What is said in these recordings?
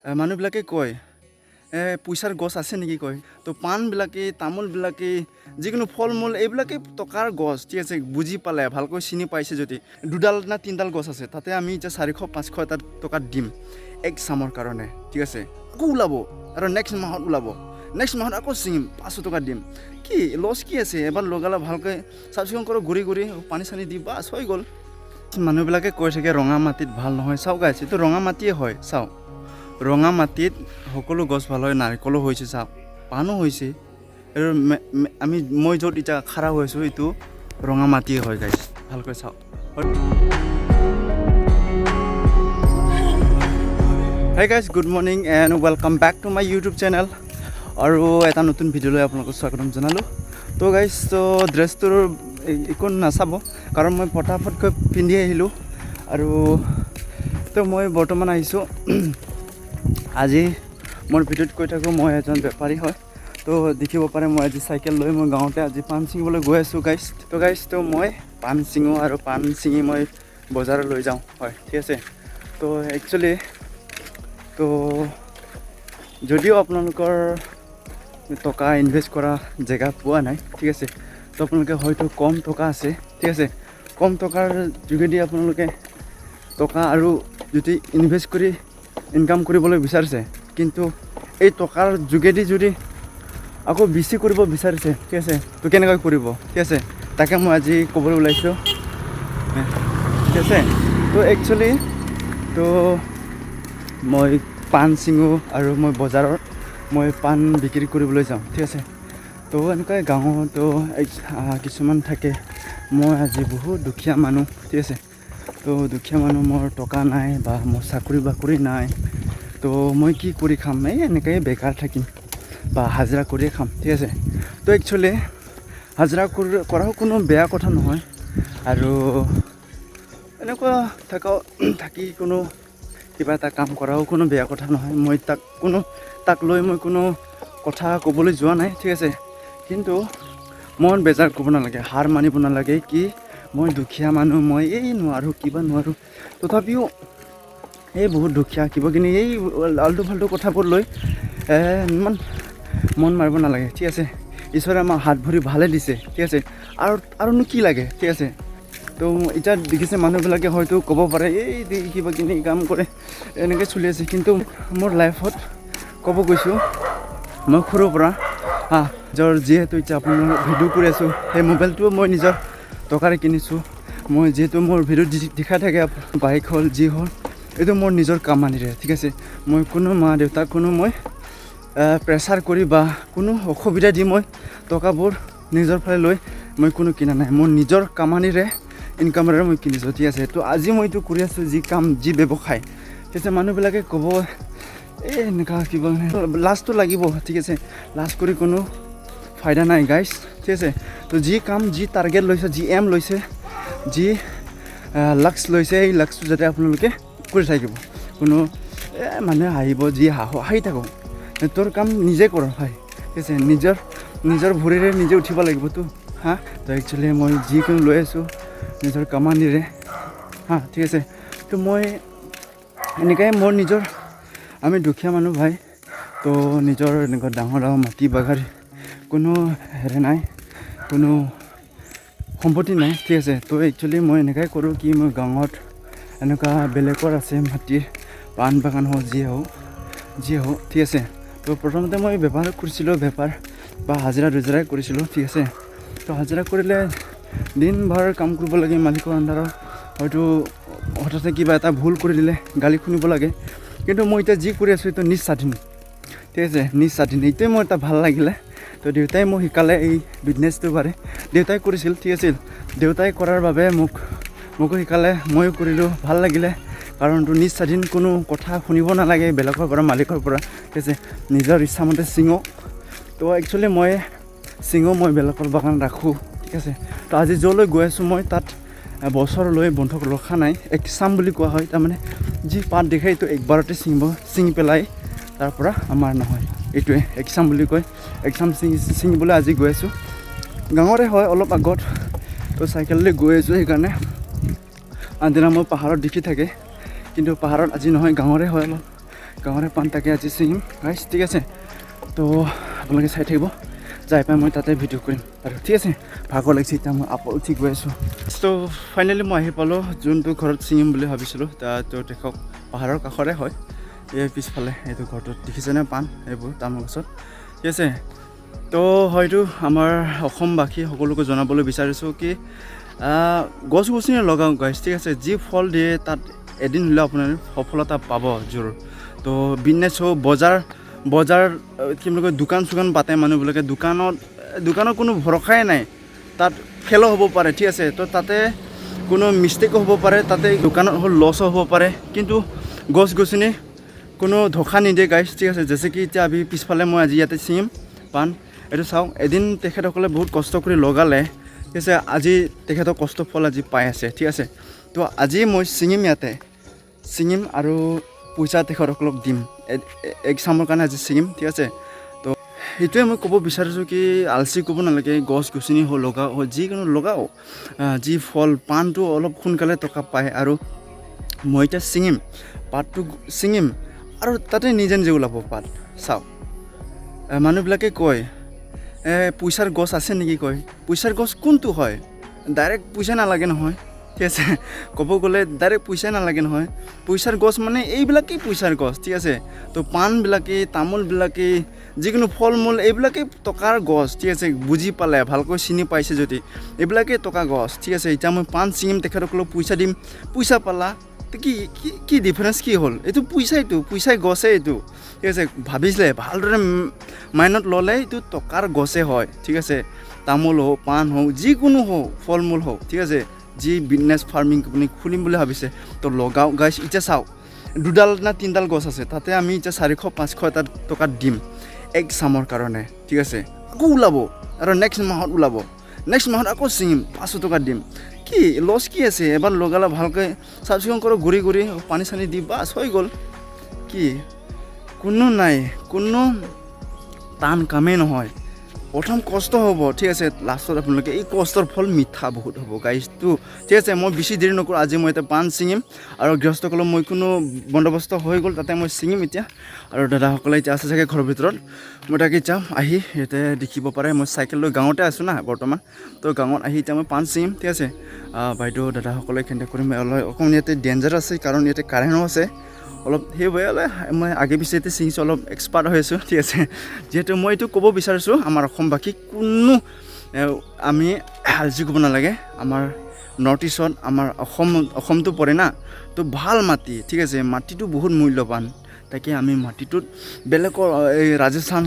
মানুহবিলাকে কয় পইচাৰ গছ আছে নেকি কয় তো পাণবিলাকে তামোলবিলাকে যিকোনো ফল মূল এইবিলাকে টকাৰ গছ ঠিক আছে বুজি পালে ভালকৈ চিনি পাইছে যদি দুডাল না তিনিডাল গছ আছে তাতে আমি এতিয়া 400-500 এটা টকাত দিম এক চামৰ কাৰণে ঠিক আছে আকৌ ওলাব আৰু নেক্সট মাহত ওলাব নেক্সট মাহত আকৌ ছিঙিম 500 টকা দিম কি লছ কি আছে এবাৰ লগালে ভালকৈ চাফ চিকুণ কৰক ঘূৰি ঘূৰি পানী চানী দি বাছ হৈ গ'ল মানুহবিলাকে কৈ থাকে ৰঙা মাটিত ভাল নহয় চাওক গাইছ এইটো ৰঙা মাটিয়ে হয় চাওক ৰঙা মাটিত সকলো গছ ভাল হয় নাৰিকলো হৈছে চাওক পাণো হৈছে আৰু মই য'ত এতিয়া খাৰা হৈ আছোঁ এইটো ৰঙা মাটিয়ে হয় গাইছ ভালকৈ চাওক Hey guys, good morning and welcome back to my YouTube channel আৰু এটা নতুন ভিডিঅ'লৈ আপোনালোকক স্বাগতম জনালোঁ তো গাইছ তো ড্ৰেছটোৰ একো নাচাব কাৰণ মই ফটাফটকৈ পিন্ধি আহিলোঁ আৰু তো মই বৰ্তমান আহিছোঁ আজি মোৰ ভিডিঅ'ত কৈ থাকোঁ মই এজন বেপাৰী হয় তো দেখিব পাৰে মই আজি চাইকেল লৈ মই গাঁৱতে আজি পাণ ছিঙিবলৈ গৈ আছোঁ গাইছ তো মই পাণ ছিঙোঁ আৰু পাণ ছিঙি মই বজাৰত লৈ যাওঁ হয় ঠিক আছে তো একচুৱেলি তো যদিও আপোনালোকৰ টকা ইনভেষ্ট কৰা জেগা পোৱা নাই ঠিক আছে তো আপোনালোকে হয়তো কম টকা আছে ঠিক আছে কম টকাৰ যোগেদি আপোনালোকে টকা আৰু যদি ইনভেষ্ট কৰি ইনকাম কৰিবলৈ বিচাৰিছে কিন্তু এই টকাৰ যোগেদি যদি আকৌ বেছি কৰিব বিচাৰিছে ঠিক আছে তো কেনেকৈ কৰিব ঠিক আছে তাকে মই আজি ক'বলৈ ওলাইছোঁ ঠিক আছে তো একচুৱেলি তো মই পাণ ছিঙোঁ আৰু মই বজাৰত মই পাণ বিক্ৰী কৰিবলৈ যাওঁ ঠিক আছে তো এনেকুৱাই গাঁৱতো কিছুমান থাকে মই আজি বহুত দুখীয়া মানুহ ঠিক আছে তো দুখীয়া মানুহ মোৰ টকা নাই বা মোৰ চাকৰি বাকৰি নাই তো মই কি কৰি খাম এই এনেকৈ বেকাৰ থাকিম বা হাজিৰা কৰিয়ে খাম ঠিক আছে তো একচুৱেলি হাজিৰা কৰাও কোনো বেয়া কথা নহয় আৰু এনেকুৱা থাকি কোনো কিবা এটা কাম কৰাও কোনো বেয়া কথা নহয় মই তাক লৈ মই কোনো কথা ক'বলৈ যোৱা নাই ঠিক আছে কিন্তু মন বেজাৰ ক'ব নালাগে হাৰ মানিব নালাগে কি মই দুখীয়া মানুহ মই এই নোৱাৰোঁ কিবা নোৱাৰোঁ তথাপিও এই বহুত দুখীয়া কিবা কিনি এই আল্টু ফাল্টু কথাবোৰ লৈ ইমান মন মাৰিব নালাগে ঠিক আছে ঈশ্বৰে আমাৰ হাত ভৰি ভালে দিছে ঠিক আছে আৰুনো কি লাগে ঠিক আছে তো এতিয়া দেখিছে মানুহবিলাকে হয়তো ক'ব পাৰে এই কিবা কিনি কাম কৰে এনেকৈ চলি আছে কিন্তু মোৰ লাইফত ক'ব গৈছোঁ মই সৰুৰ পৰা যিহেতু এতিয়া আপোনালোক ভিডিঅ' কৰি আছোঁ সেই মোবাইলটোও মই নিজৰ টকাৰে কিনিছোঁ মই যিহেতু মোৰ ভিডিঅ'ত দেখাই থাকে বাইক হ'ল যি হ'ল এইটো মোৰ নিজৰ কামানিৰে ঠিক আছে মই কোনো মা দেউতাক কোনো মই প্ৰেছাৰ কৰি বা কোনো অসুবিধা দি মই টকাবোৰ নিজৰ ফালে লৈ মই কোনো কিনা নাই মোৰ নিজৰ কামানিৰে ইনকামেৰে মই কিনিছোঁ ঠিক আছে তো আজি মই এইটো কৰি আছোঁ যি কাম যি ব্যৱসায় ঠিক আছে মানুহবিলাকে ক'ব এই এনেকুৱা কিবা লাজটো লাগিব ঠিক আছে লাজ কৰি কোনো ফাইদা নাই গাইছ ঠিক আছে তো যি কাম যি টাৰ্গেট লৈছে যি এম লৈছে যি লক্ষ্য লৈছে এই লক্ষ্যটো যাতে আপোনালোকে কৰি থাকিব কোনো মানুহে হাঁহিব যি হাঁহি থাকক তোৰ কাম নিজে কৰ ভাই ঠিক আছে নিজৰ ভৰিৰে নিজে উঠিব লাগিবতো তো একচুৱেলি মই যিকোনো লৈ আছোঁ নিজৰ কামানিৰে ঠিক আছে তো মই এনেকৈ মোৰ নিজৰ আমি দুখীয়া মানুহ ভাই তো নিজৰ এনেকুৱা ডাঙৰ মাটি বাগাৰী কোনো হেৰি নাই কোনো সম্পত্তি নাই ঠিক আছে তো একচুৱেলি মই এনেকৈ কৰোঁ কি মই গাঁৱত এনেকুৱা বেলেগৰ আছে মাটিৰ পাণ বাগান হওক যি হওক ঠিক আছে তো প্ৰথমতে মই বেপাৰ কৰিছিলোঁ বা হাজিৰা কৰিছিলোঁ ঠিক আছে তো হাজিৰা কৰিলে দিনভৰ কাম কৰিব লাগে মালিকৰ আণ্ডাৰত হয়তো হঠাতে কিবা এটা ভুল কৰি দিলে গালি শুনিব লাগে কিন্তু মই এতিয়া যি কৰি আছোঁ এইটো নিজ স্বাধীন ঠিক আছে নিজ স্বাধীন এইটোৱে মোৰ এটা ভাল লাগিলে তো দেউতাই মোক শিকালে এই বিজনেছটো বাৰে দেউতাই কৰিছিল ঠিক আছিল দেউতাই কৰাৰ বাবে মোকো শিকালে ময়ো কৰিলোঁ ভাল লাগিলে কাৰণ তোৰ নিজ স্বাধীন কোনো কথা শুনিব নালাগে বেলেগৰ পৰা মালিকৰ পৰা ঠিক আছে নিজৰ ইচ্ছামতে ছিঙক তো একচুৱেলি মই বেলেগৰ বাগান ৰাখোঁ ঠিক আছে তো আজি য'লৈ গৈ আছোঁ মই তাত বছৰলৈ বন্ধক ৰখা নাই এক্সাম বুলি কোৱা হয় তাৰমানে যি পাত দেখে এইটো একবাৰতে ছিঙি পেলাই তাৰ পৰা আমাৰ নহয় এইটোৱে এক্সাম বুলি কয় এক্সাম ছিঙিবলৈ আজি গৈ আছোঁ গাঁৱৰে হয় অলপ আগত তো চাইকেললৈ গৈ আছোঁ সেইকাৰণে আনদিনা মই পাহাৰত দেখি থাকে কিন্তু পাহাৰত আজি নহয় গাঁৱৰে হয় অলপ গাঁৱৰে পাণ তাকে আজি ছিঙিম গাইছ ঠিক আছে তো আপোনালোকে চাই থাকিব যাই পাই মই তাতে ভিডিঅ' কৰিম আৰু ঠিক আছে ভাগৰ লাগিছে এতিয়া মই আপত উঠি গৈ আছোঁ তো ফাইনেলি মই আহি পালোঁ যোনটো ঘৰত ছিঙিম বুলি ভাবিছিলোঁ তো দেখক পাহাৰৰ কাষৰে হয় এই পিছফালে এইটো ঘৰটোত দেখিছেনে পাণ এইবোৰ তামোল গছত ঠিক আছে তো হয়তো আমাৰ অসমবাসী সকলোকে জনাবলৈ বিচাৰিছোঁ কি গছ গছনি লগাওঁ গাইছ ঠিক আছে যি ফল দিয়ে তাত এদিন হ'লেও আপোনাৰ সফলতা পাব জোৰ তো বিজনেছ হওক বজাৰ কি বুলি কয় দোকান চোকান পাতে মানুহবিলাকে দোকানত কোনো ভৰসাই নাই তাত ফেলো হ'ব পাৰে ঠিক আছে তো তাতে কোনো মিষ্টেকো হ'ব পাৰে তাতে দোকানত হ'ল লছো হ'ব পাৰে কিন্তু গছ গছনি কোনো ধোকা নিদিয়ে গাইছ ঠিক আছে যেছে কি এতিয়া আমি পিছফালে মই আজি ইয়াতে ছিঙিম পাণ এইটো চাওক এদিন তেখেতসকলে বহুত কষ্ট কৰি লগালে ঠিক আছে আজি তেখেতৰ কষ্ট ফল আজি পাই আছে ঠিক আছে তো আজি মই ছিঙিম আৰু পইচা তেখেতসকলক দিম এক্সামৰ কাৰণে আজি ছিঙিম ঠিক আছে তো সেইটোৱে মই ক'ব বিচাৰিছোঁ কি আলচি ক'ব নালাগে গছ গছনি লগাও যিকোনো লগাও যি ফল পাণটো অলপ সোনকালে টকা পায় আৰু মই এতিয়া পাতটো ছিঙিম আৰু তাতে নিজে ওলাব পাত চাওক মানুহবিলাকে কয় পইচাৰ গছ আছে নেকি কয় পইচাৰ গছ কোনটো হয় ডাইৰেক্ট পইচা নালাগে নহয় ঠিক আছে ক'ব গ'লে ডাইৰেক্ট পইচা নালাগে নহয় পইচাৰ গছ মানে এইবিলাকেই পইচাৰ গছ ঠিক আছে তো পাণবিলাকেই তামোলবিলাকেই যিকোনো ফল মূল এইবিলাকেই টকাৰ গছ ঠিক আছে বুজি পালে ভালকৈ চিনি পাইছে যদি এইবিলাকেই টকা গছ ঠিক আছে এতিয়া মই পাণ ছিঙিম তেখেতসকলক পইচা দিম পইচা পালা কি ডিফাৰেঞ্চ কি হ'ল এইটো পইচাই গছে এইটো ঠিক আছে ভাবিছিলে ভালদৰে মাইণ্ডত ল'লে এইটো টকাৰ গছে হয় ঠিক আছে তামোল হওক পাণ হওক যিকোনো হওক ফল মূল হওক ঠিক আছে যি বিজনেছ ফাৰ্মিং আপুনি খুলিম বুলি ভাবিছে তো লগাও গাইছ এতিয়া চাওক 2ডাল না 3ডাল গছ আছে তাতে আমি এতিয়া 400-500 এটা টকা দিম এক চামৰ কাৰণে ঠিক আছে আকৌ ওলাব আৰু নেক্সট মাহত আকৌ ছিঙিম 500 টকা দিম কি লছ কি আছে এবাৰ লগালে ভালকৈ চাফ চিকুণ কৰক ঘূৰি পানী চানী দি বাছ হৈ গ'ল কি কোনো নাই কোনো টান কামেই নহয় প্ৰথম কষ্ট হ'ব ঠিক আছে লাষ্টত আপোনালোকে এই কষ্টৰ ফল মিঠা বহুত হ'ব গাইছটো ঠিক আছে মই বেছি দেৰি নকৰোঁ আজি মই এতিয়া পাণ ছিঙিম আৰু গৃহস্থসকলক মই কোনো বন্দবস্ত হৈ গ'ল তাতে মই ছিঙিম এতিয়া আৰু দাদাসকলে এতিয়া আছে চাগে ঘৰৰ ভিতৰত মই তাকে যাম আহি ইয়াতে দেখিব পাৰে মই চাইকেল লৈ গাঁৱতে আছোঁ না বৰ্তমান তো গাঁৱত আহি এতিয়া মই পাণ ছিঙিম ঠিক আছে বাইদেউ দাদাসকলে কেনেকৈ কৰিম অলপ অকণমান ইয়াতে ডেঞ্জাৰ আছে কাৰণ ইয়াতে কাৰেণ্টো আছে অলপ সেইবাবে মই আগে পিছে এতিয়া ছিঙিছোঁ অলপ এক্সপাৰ্ট হৈ আছোঁ ঠিক আছে যিহেতু মই এইটো ক'ব বিচাৰিছোঁ আমাৰ অসমবাসী কোনো আমি আলচি ক'ব নালাগে আমাৰ নৰ্থ ইষ্টত আমাৰ অসমটো পৰে না তো ভাল মাটি ঠিক আছে মাটিটো বহুত মূল্যৱান তাকে আমি মাটিটোত বেলেগৰ এই ৰাজস্থান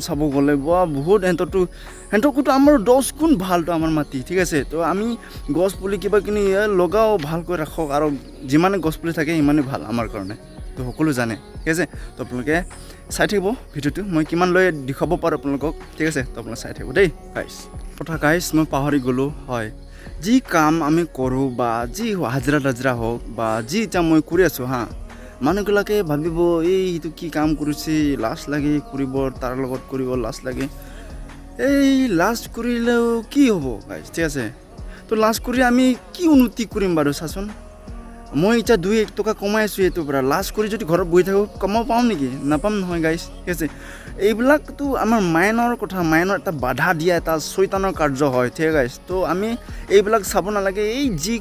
চাব গ'লে বহুত সিহঁতকতো আমাৰ 10 গুণ ভালটো আমাৰ মাটি ঠিক আছে তো আমি গছ পুলি কিবা কিনি লগাও ভালকৈ ৰাখক আৰু যিমানে গছ পুলি থাকে সিমানেই ভাল আমাৰ কাৰণে তো সকলো জানে ঠিক আছে তো আপোনালোকে চাই থাকিব ভিডিঅ'টো মই কিমান লৈ দেখুৱাব পাৰোঁ আপোনালোকক ঠিক আছে তো আপোনালোকে চাই থাকিব দেই গাইছ মই পাহৰি গ'লোঁ হয় যি কাম আমি কৰোঁ বা যি হাজিৰা হওক বা যি এতিয়া মই কৰি আছোঁ মানুহবিলাকে ভাবিব এইটো কি কাম কৰিছে লাজ লাগে কৰিব তাৰ লগত কৰিব লাজ লাগে এই লাজ কৰিলেও কি হ'ব গাইছ ঠিক আছে তো লাজ কৰি আমি কি উন্নতি কৰিম বাৰু চাচোন মই এতিয়া 2-1 টকা কমাই আছোঁ এইটোৰ পৰা লাজ কৰি যদি ঘৰত বহি থাকোঁ কমাব পাম নেকি নাপাম নহয় গাইছ ঠিক আছে এইবিলাকতো আমাৰ মাইনৰ এটা বাধা দিয়া এটা চৈতানৰ কাৰ্য হয় ঠিক গাইছ তো আমি এইবিলাক চাব নালাগে এই যি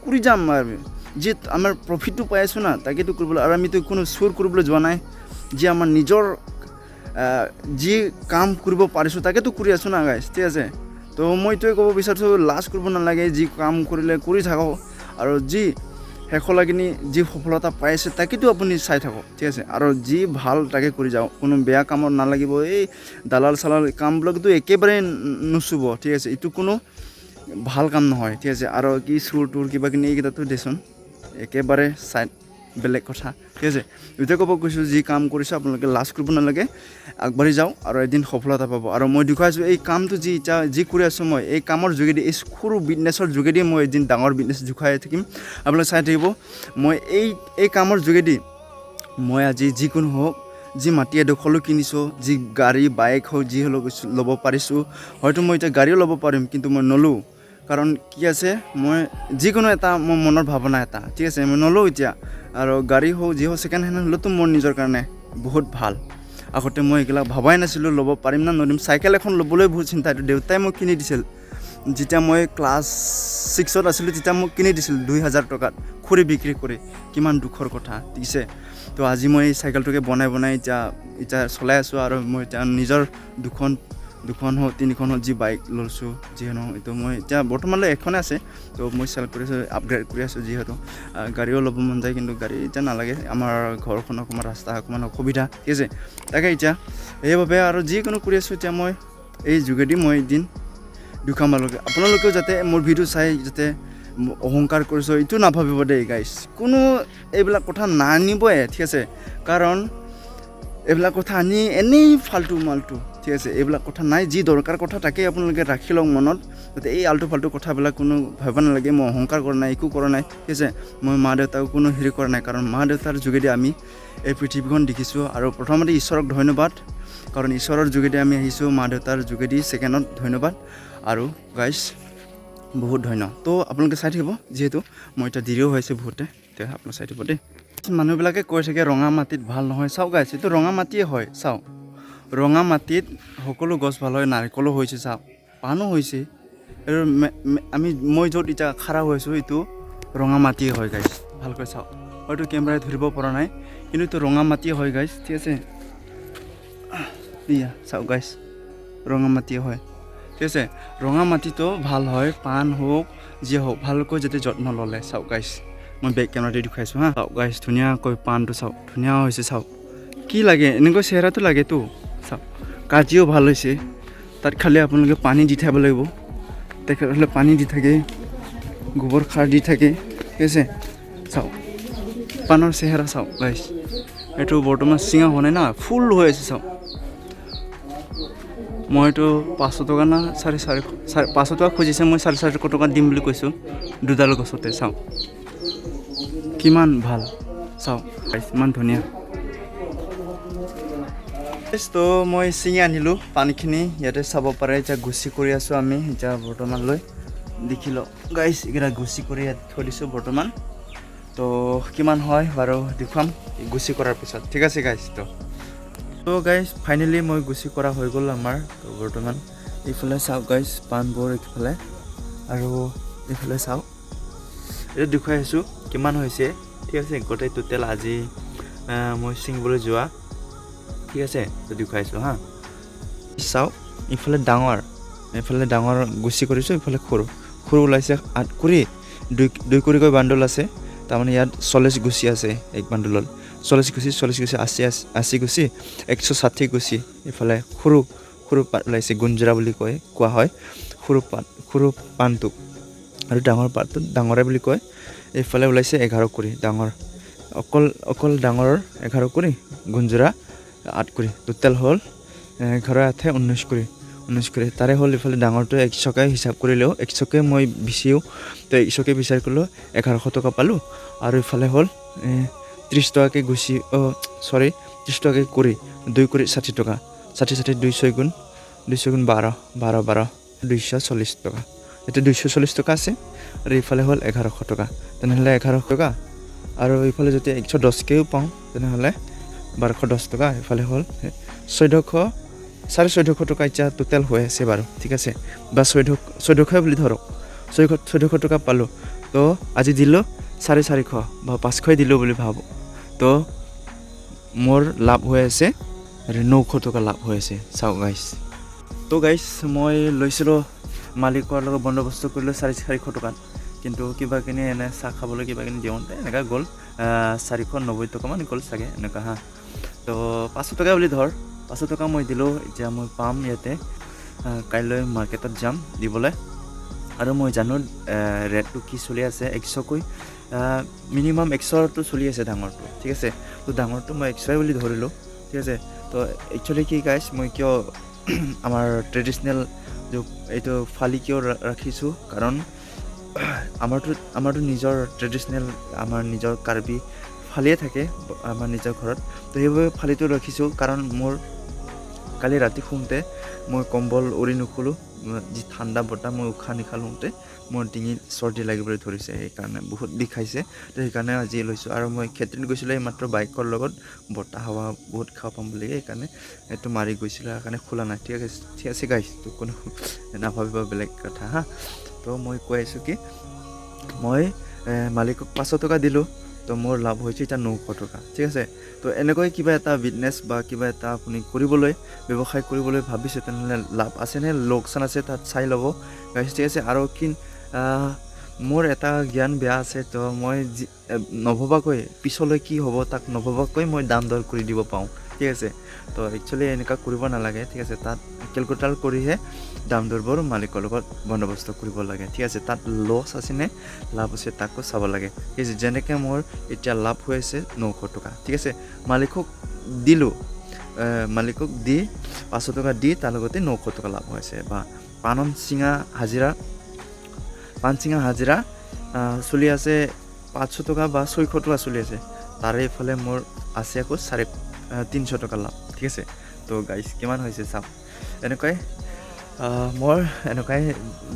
কৰি যাম আৰু যি আমাৰ প্ৰফিটটো পাই আছোঁ না তাকেতো কৰিবলৈ আৰু আমিতো কোনো চুৰ কৰিবলৈ যোৱা নাই যি আমাৰ নিজৰ যি কাম কৰিব পাৰিছোঁ তাকেতো কৰি আছোঁ না গাইছ ঠিক আছে তো মই এইটোৱে ক'ব বিচাৰিছোঁ লাজ কৰিব নালাগে যি কাম কৰিলে কৰি থাকক আৰু যি শেষলৈকিনি যি সফলতা পাই আছে তাকেতো আপুনি চাই থাকক ঠিক আছে আৰু যি ভাল তাকে কৰি যাওক কোনো বেয়া কামত নালাগিব এই দালাল কামবিলাকতো একেবাৰে নুচুব ঠিক আছে এইটো কোনো ভাল কাম নহয় ঠিক আছে আৰু কি চুৰ তুৰ কিবা কিনি এইকেইটাতো দেচোন একেবাৰে চাইড বেলেগ কথা ঠিক আছে এতিয়া ক'ব কৈছোঁ যি কাম কৰিছোঁ আপোনালোকে লাজ কৰিব নালাগে আগবাঢ়ি যাওক আৰু এদিন সফলতা পাব আৰু মই দেখুৱাইছোঁ এই কামটো যি কৰি আছোঁ মই এই কামৰ যোগেদি এই সৰু বিজনেছৰ যোগেদি মই এদিন ডাঙৰ বিজনেছ দেখুৱাই থাকিম আপোনালোকে চাই থাকিব মই এই কামৰ যোগেদি মই আজি যিকোনো হওক যি মাটি এডোখৰলৈ কিনিছোঁ যি গাড়ী বাইক হওক যি হ'লেও ল'ব পাৰিছোঁ হয়তো মই এতিয়া গাড়ীও ল'ব পাৰিম কিন্তু মই নলওঁ কাৰণ কি আছে মই যিকোনো এটা মোৰ মনৰ ভাৱনা এটা ঠিক আছে মই নলওঁ এতিয়া আৰু গাড়ী হওক যি হওক ছেকেণ্ড হেণ্ড হ'লেতো মোৰ নিজৰ কাৰণে বহুত ভাল আগতে মই এইবিলাক ভবাই নাছিলোঁ ল'ব পাৰিম না নোৱাৰিম চাইকেল এখন ল'বলৈ বহুত চিন্তা এইটো দেউতাই মোক কিনি দিছিল যেতিয়া মই ক্লাছ 6ত আছিলোঁ তেতিয়া মোক কিনি দিছিল 2000 টকাত খৰি বিক্ৰী কৰি কিমান দুখৰ কথা ঠিক আছে তো আজি মই এই চাইকেলটোকে বনাই এতিয়া চলাই আছোঁ আৰু মই এতিয়া নিজৰ দুখন হওক তিনিখন হওক যি বাইক লৈছোঁ যিহেতু এইটো মই এতিয়া বৰ্তমানলৈ এখনে আছে তো মই চেল কৰি আছোঁ আপগ্ৰেড কৰি আছোঁ যিহেতু গাড়ীও ল'ব মন যায় কিন্তু গাড়ী এতিয়া নালাগে আমাৰ ঘৰখন অকণমান ৰাস্তা অকণমান অসুবিধা ঠিক আছে তাকে এতিয়া সেইবাবে আৰু যিকোনো কৰি আছোঁ এতিয়া মই এই যোগেদি মই এদিন আপোনালোকেও যাতে মোৰ ভিডিঅ' চাই যাতে অহংকাৰ কৰিছোঁ এইটো নাভাবিব দেই গাইছ কোনো এইবিলাক কথা নানিবই ঠিক আছে কাৰণ এইবিলাক কথা আনি এনেই ফাল্টু মাল্টু ঠিক আছে এইবিলাক কথা নাই যি দৰকাৰ কথা তাকেই আপোনালোকে ৰাখি লওক মনত যাতে এই আল্টু ফাল্টু কথাবিলাক কোনো ভাবিব নালাগে মই অহংকাৰ কৰা নাই একো কৰা নাই ঠিক আছে মই মা দেউতাক কোনো হেৰি কৰা নাই কাৰণ মা দেউতাৰ যোগেদি আমি এই পৃথিৱীখন দেখিছোঁ আৰু প্ৰথমতে ঈশ্বৰক ধন্যবাদ কাৰণ ঈশ্বৰৰ যোগেদি আমি আহিছোঁ মা দেউতাৰ যোগেদি ছেকেণ্ডত ধন্যবাদ আৰু গাইছ বহুত ধন্য তো আপোনালোকে চাই থাকিব যিহেতু মই এতিয়া দেৰিও হৈছে বহুতে এতিয়া আপোনালোকে চাই থাকিব দেই মানুহবিলাকে কৈ থাকে ৰঙা মাটিত ভাল নহয় চাওক গাইছ এইটো ৰঙা মাটিয়ে হয় চাওক ৰঙা মাটিত সকলো গছ ভাল হয় নাৰিকলো হৈছে চাওক পাণো হৈছে আৰু মই য'ত এতিয়া খাৰা হৈছোঁ এইটো ৰঙা মাটিয়ে হয় গাইছ ভালকৈ চাওক হয়তো কেমেৰাই ধৰিব পৰা নাই কিন্তু এইটো ৰঙা মাটিয়ে হয় গাইছ ঠিক আছে ইয়া চাওক গাইছ ৰঙা মাটিয়ে হয় ঠিক আছে ৰঙা মাটিটো ভাল হয় পাণ হওক যি হওক ভালকৈ যাতে যত্ন ল'লে চাওক গাইছ মই বেক কেমেৰাতে দেখুৱাইছোঁ হা চাওক গাইছ ধুনীয়াকৈ পাণটো চাওক ধুনীয়া হৈছে চাওক কি লাগে এনেকৈ চেহেৰাটো লাগেতো চাওক কাজিও ভাল হৈছে তাত খালি আপোনালোকে পানী দি থাকিব লাগিব তেখেতসকলে পানী দি থাকে গোবৰ সাৰ দি থাকে ঠিক আছে চাওক পাণৰ চেহেৰা চাওক গাইছ এইটো বৰ্তমান চিঙা হোৱা নাই না ফুল হৈ আছে চাওক মইতো 500 টকা না 500 টকা খুজিছে মই 450 টকা দিম বুলি কৈছোঁ দুডাল গছতে চাওক কিমান ভাল চাওক ইমান ধুনীয়া তো মই ছিঙি আনিলোঁ পানীখিনি ইয়াতে চাব পাৰে এতিয়া গুচি কৰি আছোঁ আমি এতিয়া বৰ্তমানলৈ দেখি লওঁ গাইছ এইকেইটা গুচি কৰি ইয়াত থৈ দিছোঁ বৰ্তমান তো কিমান হয় বাৰু দেখুৱাম গুচি কৰাৰ পিছত ঠিক আছে গাইছ তো গাইছ ফাইনেলি মই গুচি কৰা হৈ গ'ল আমাৰ তো বৰ্তমান এইফালে চাওক গাইছ পাণবোৰ এইফালে আৰু এইফালে চাওক এইটো দেখুৱাই আছোঁ কিমান হৈছে ঠিক আছে গোটেই টোটেল আজি মই ছিঙিবলৈ যোৱা ঠিক আছে তো দেখুৱাইছোঁ হা চাওক এইফালে ডাঙৰ গুচি কৰিছোঁ এইফালে সৰু ওলাইছে 8 কৰি 2 কৰিকৈ বান্দোল আছে তাৰমানে ইয়াত 40 গুচি আছে এক বান্দোলত 40 গুচি 80 গুচি 160 গুচি এইফালে সৰু পাত ওলাইছে গুঞ্জৰা বুলি কোৱা হয় সৰু পাণটোক আৰু ডাঙৰ পাতটো ডাঙৰে বুলি কয় এইফালে ওলাইছে 11 কৰি ডাঙৰ অকল ডাঙৰৰ 11 কৰি গুঞ্জৰা 8 কৰি টোটেল হ'ল 11 19 কৰি তাৰে হ'ল এইফালে ডাঙৰটো 100কে হিচাপ কৰিলেও 100কে মই বিচিও তো 100কে বিচাৰ কৰিলোঁ 1100 টকা পালোঁ আৰু এইফালে হ'ল 30 টকাকৈ গুচি 30 টকাকৈ কৰি 2 কৰি 60 টকা 60 200 গুণ 12 240 টকা এতিয়া 240 টকা আছে আৰু এইফালে হ'ল 1100 টকা তেনেহ'লে 1100 টকা আৰু এইফালে যদি 110কেও পাওঁ তেনেহ'লে 1210 টকা এইফালে হ'ল 1400 টকা এতিয়া টোটেল হৈ আছে বাৰু ঠিক আছে বা 1400 বুলি ধৰক 1400 টকা পালোঁ তো আজি দিলোঁ 450 বা 500 দিলোঁ বুলি ভাবোঁ তো মোৰ লাভ হৈ আছে আৰু 900 টকা লাভ হৈ আছে চাওক গাইছ তো গাইছ মই লৈছিলোঁ মালিকৰ লগত বন্দবস্ত কৰিলোঁ 450 টকাত কিন্তু কিবা কিনি এনে চাহ খাবলৈ কিবা কিনি দিওঁতে এনেকুৱা গ'ল 490 টকামান গ'ল চাগে এনেকুৱা হা তো 500 টকা বুলি ধৰ 500 টকা মই দিলোঁ এতিয়া মই পাম ইয়াতে কাইলৈ মাৰ্কেটত যাম দিবলৈ আৰু মই জানো ৰেটটো কি চলি আছে 100কৈ মিনিমাম 100টো চলি আছে ডাঙৰটো ঠিক আছে তো ডাঙৰটো মই 100 বুলি ধৰিলোঁ ঠিক আছে তো একচুৱেলি কি গাইছ মই কিয় আমাৰ ট্ৰেডিশ্যনেল এইটো ফালি কিয় ৰাখিছোঁ কাৰণ আমাৰতো নিজৰ ট্ৰেডিশ্যনেল আমাৰ নিজৰ কাৰ্বি ফালিয়ে থাকে আমাৰ নিজৰ ঘৰত তো সেইবাবে ফালিটো ৰাখিছোঁ কাৰণ মোৰ কালি ৰাতি শুওঁতে মই কম্বল উৰি নুখুলোঁ যি ঠাণ্ডা বতাহ মই উশাহ নিশাহ লওঁতে মোৰ ডিঙিত চৰ্দি লাগিবলৈ ধৰিছে, সেইকাৰণে বহুত বিষাইছে। তো সেইকাৰণে আজি লৈছোঁ। আৰু মই ক্ষেত্ৰত গৈছিলোঁ এইমাত্ৰ বাইকৰ লগত বতাহ হাৱা বহুত খাব পাম বুলি, সেইকাৰণে এইটো মাৰি গৈছিলোঁ, সেইকাৰণে খোলা নাই। ঠিক আছে গাইছ, তো কোনো নাভাবিব বেলেগ কথা হা। তো মই কৈ আছোঁ কি মই মালিকক 500 টকা দিলোঁ, তো মোৰ লাভ হৈছে এতিয়া 900 টকা। ঠিক আছে, তো এনেকৈ কিবা এটা বিজনেছ বা কিবা এটা আপুনি কৰিবলৈ ব্যৱসায় কৰিবলৈ ভাবিছে, তেনেহ'লে লাভ আছেনে লোকচান আছে তাত চাই ল'ব গাইছ। ঠিক আছে, আৰু মোৰ এটা জ্ঞান বেয়া আছে, তো মই নভবাকৈ পিছলৈ কি হ'ব তাক নভবাকৈ মই দাম দৰ কৰি দিব পাৰোঁ। ঠিক আছে, তো একচুৱেলি এনেকুৱা কৰিব নালাগে। ঠিক আছে, তাত কেলকুলেটাৰ কৰিহে দাম দৰবোৰ মালিকৰ লগত বন্দবস্ত কৰিব লাগে। ঠিক আছে, তাত লছ আছেনে লাভ আছে তাকো চাব লাগে। ঠিক আছে, যেনেকৈ মোৰ এতিয়া লাভ হৈ আছে 900 টকা। ঠিক আছে, মালিকক দিলোঁ, মালিকক দি 500 টকা দি তাৰ লগতে 900 টকা লাভ হৈছে। বা পাণ চিঙা হাজিৰা চলি আছে 500 টকা বা 600 টকা চলি আছে, তাৰে এইফালে মোৰ আছে আকৌ 350 টকা লাভ। ঠিক আছে, তো গাইছ কিমান হৈছে চাওক। এনেকুৱাই মোৰ এনেকুৱাই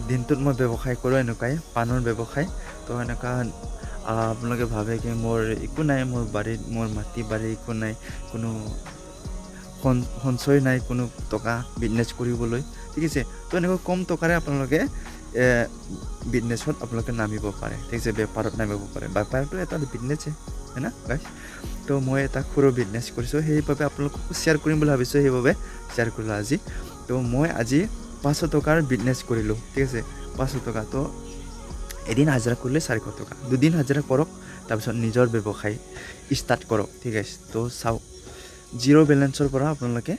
দিনটোত মই ব্যৱসায় কৰোঁ, এনেকুৱাই পাণৰ ব্যৱসায়। তো এনেকুৱা আপোনালোকে ভাবে কি মোৰ একো নাই, মোৰ বাৰীত মোৰ মাটি বাৰী একো নাই, কোনো সঞ্চয় নাই কোনো টকা বিজনেছ কৰিবলৈ। ঠিক আছে, তো এনেকুৱা কম টকাৰে আপোনালোকে বিজনেছত আপোনালোকে নামিব পাৰে। ঠিক আছে, বেপাৰত নামিব পাৰে। বেপাৰটো এটা বিজনেছে হয় না গাইছ। তো মই এটা সৰু বিজনেছ কৰিছোঁ, সেইবাবে আপোনালোকক শ্বেয়াৰ কৰিম বুলি ভাবিছোঁ, সেইবাবে শ্বেয়াৰ কৰিলোঁ আজি। তো মই আজি 500 টকাৰ বিজনেছ কৰিলোঁ। ঠিক আছে, 500 টকা। তো এদিন হাজিৰা কৰিলে 400 টকা, দুদিন হাজিৰা কৰক, তাৰপিছত নিজৰ ব্যৱসায় ষ্টাৰ্ট কৰক। ঠিক আছে, তো চাওক জিৰ' বেলেঞ্চৰ পৰা আপোনালোকে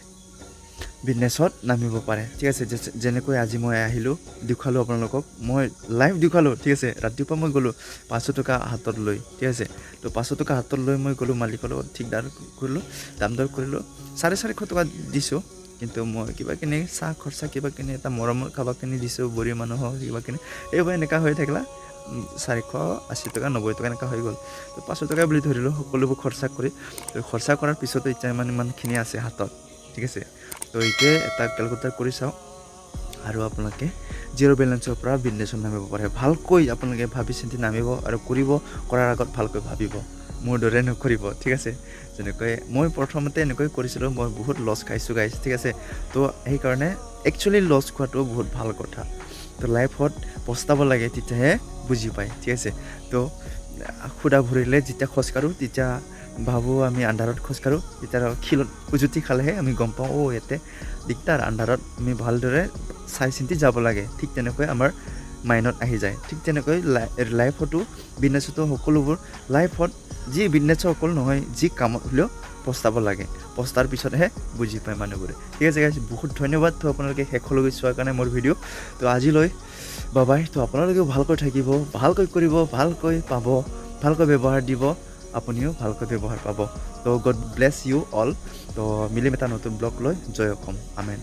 বিজনেছত নামিব পাৰে। ঠিক আছে, যেনেকৈ আজি মই আহিলোঁ, দেখুৱালোঁ আপোনালোকক, মই লাইভ দেখুৱালোঁ। ঠিক আছে, ৰাতিপুৱা মই গ'লোঁ 500 টকা হাতত লৈ। ঠিক আছে, তো 500 টকা হাতত লৈ মই গ'লোঁ মালিকৰ লগত, ঠিকদাৰ কৰিলোঁ, দাম দৰ কৰিলোঁ, 450 টকা দিছোঁ। কিন্তু মই কিবা কিনি চাহ খৰচা কিবা কিনি এটা মৰমৰ খাবা কিনি দিছোঁ, বুঢ়ী মানুহক কিবা কিনি, এইবোৰ এনেকুৱা হৈ থাকিলা 480 টকা 90 টকা এনেকুৱা হৈ গ'ল। তো 500 টকা বুলি ধৰিলোঁ সকলোবোৰ খৰচা কৰি। তো খৰচা কৰাৰ পিছতো এতিয়া ইমানখিনি আছে হাতত। ঠিক আছে, তো এতিয়া এটা কেলকুলেটাৰ কৰি চাওক, আৰু আপোনালোকে জিৰ' বেলেঞ্চৰ পৰা বিজনেছত নামিব পাৰে। ভালকৈ আপোনালোকে ভাবি চিন্তি নামিব, আৰু কৰাৰ আগত ভালকৈ ভাবিব, মোৰ দৰে নকৰিব। ঠিক আছে, যেনেকৈ মই প্ৰথমতে এনেকৈ কৰিছিলোঁ, মই বহুত লছ খাইছোঁ গাইছ। ঠিক আছে, তো সেইকাৰণে একচুৱেলি লছ খোৱাটো বহুত ভাল কথা। তো লাইফত পস্তাব লাগে, তেতিয়াহে বুজি পায়। ঠিক আছে, তো সুদা ভৰিলে যেতিয়া খোজকাঢ়োঁ তেতিয়া ভাবোঁ আমি আন্ধাৰত খোজকাঢ়োঁ, তেতিয়া শিলত উজুতি খালেহে আমি গম পাওঁ, ইয়াতে দিগদাৰ, আন্ধাৰত আমি ভালদৰে চাই চিন্তি যাব লাগে। ঠিক তেনেকৈ আমাৰ মাইণ্ডত আহি যায়। ঠিক তেনেকৈ লাইফতো বিজনেছতো সকলোবোৰ লাইফত যি বিজনেছ অকল নহয়, যি কামত হ'লেও পস্তাব লাগে, পস্তাৰ পিছতহে বুজি পায় মানুহবোৰে। ঠিক আছে গাইছ, বহুত ধন্যবাদ তো আপোনালোকে শেষলৈকে চোৱাৰ কাৰণে মোৰ ভিডিঅ'। তো আজিলৈ বাবাই। তো আপোনালোকেও ভালকৈ থাকিব, ভালকৈ কৰিব, ভালকৈ পাব, ভালকৈ ব্যৱহাৰ দিব, আপুনিও ভালকৈ ব্যৱহাৰ পাব। তো গড ব্লেছ ইউ অল। তো মিলিম এটা নতুন ব্লগ লৈ। জয় অসম, আমেন।